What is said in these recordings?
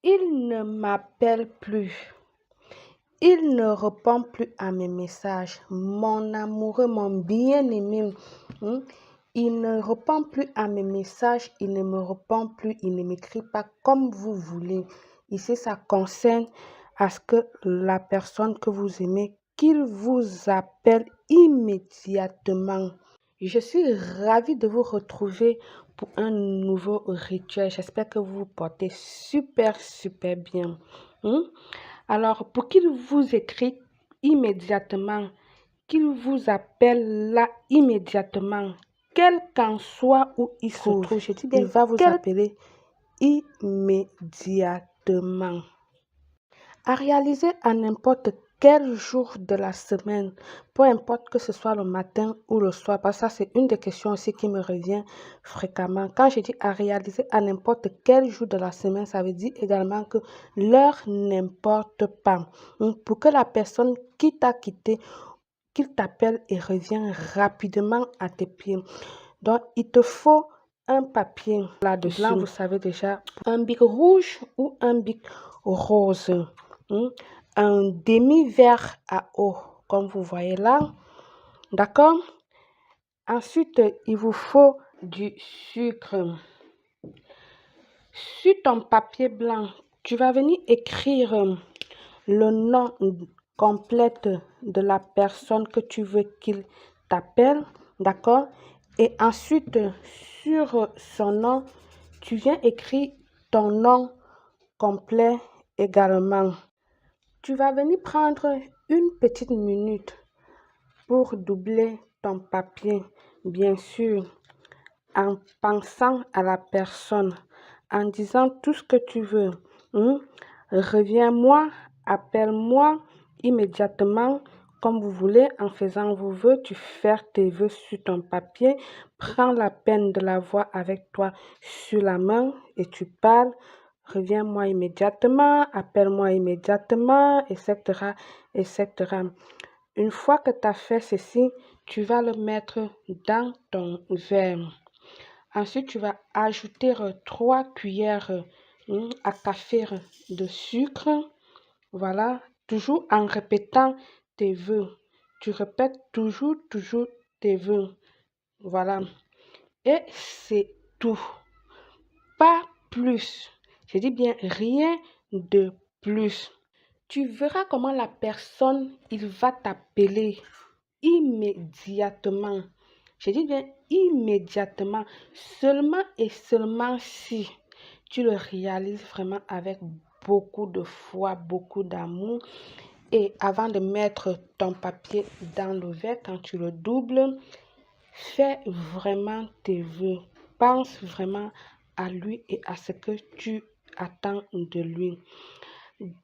Il ne m'appelle plus. Il ne répond plus à mes messages. Mon amoureux, mon bien-aimé, il ne répond plus à mes messages, il ne me répond plus, il ne m'écrit pas comme vous voulez. Ici, ça concerne à ce que la personne que vous aimez, qu'il vous appelle immédiatement. Je suis ravie de vous retrouver pour un nouveau rituel. J'espère que vous vous portez super, super bien. Alors, pour qu'il vous écrit immédiatement, qu'il vous appelle là immédiatement, quel qu'en soit où il se trouve, je dis bien, il va vous appeler immédiatement. À réaliser à n'importe quel jour de la semaine, peu importe que ce soit le matin ou le soir, parce que ça c'est une des questions aussi qui me revient fréquemment. Quand je dis à réaliser à n'importe quel jour de la semaine, ça veut dire également que l'heure n'importe pas. Pour que la personne qui t'a quitté, qu'il t'appelle et revient rapidement à tes pieds. Donc, il te faut un papier là-dessus. Blanc, vous savez déjà, un bic rouge ou un bic rose. Un demi-verre à eau, comme vous voyez là. D'accord? Ensuite, il vous faut du sucre. Sur ton papier blanc, tu vas venir écrire le nom complet de la personne que tu veux qu'il t'appelle, d'accord? Et ensuite, sur son nom, tu viens écrire ton nom complet également. Tu vas venir prendre une petite minute pour doubler ton papier, bien sûr, en pensant à la personne, en disant tout ce que tu veux. Reviens-moi, appelle-moi immédiatement, comme vous voulez, en faisant vos vœux, tu fais tes vœux sur ton papier, prends la peine de l'avoir avec toi sur la main et tu parles. Reviens-moi immédiatement, appelle-moi immédiatement, etc., etc. Une fois que tu as fait ceci, tu vas le mettre dans ton verre. Ensuite, tu vas ajouter 3 cuillères à café de sucre. Voilà, toujours en répétant tes vœux. Tu répètes toujours tes vœux. Voilà. Et c'est tout. Pas plus. Je dis bien rien de plus. Tu verras comment la personne, il va t'appeler immédiatement. Je dis bien immédiatement. Seulement et seulement si tu le réalises vraiment avec beaucoup de foi, beaucoup d'amour. Et avant de mettre ton papier dans le verre, quand tu le doubles, fais vraiment tes vœux. Pense vraiment à lui et à ce que tu attends de lui.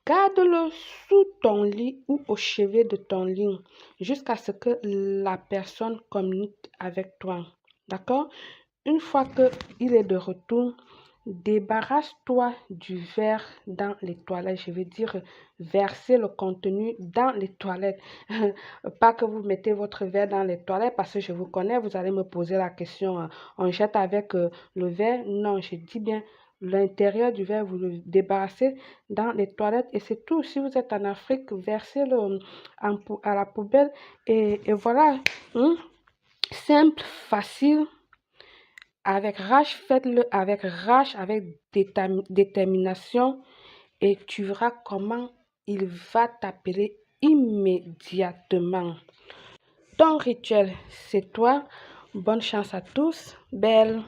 Garde-le sous ton lit ou au chevet de ton lit jusqu'à ce que la personne communique avec toi. D'accord? Une fois qu'il est de retour, débarrasse-toi du verre dans les toilettes. Je veux dire, verser le contenu dans les toilettes. Pas que vous mettez votre verre dans les toilettes parce que je vous connais, vous allez me poser la question, on jette avec le verre. Non, je dis bien l'intérieur du verre, vous le débarrassez dans les toilettes et c'est tout. Si vous êtes en Afrique, versez-le à la poubelle et voilà. Simple, facile. Avec rage, faites-le avec rage, avec détermination et tu verras comment il va t'appeler immédiatement. Ton rituel, c'est toi. Bonne chance à tous. Belle.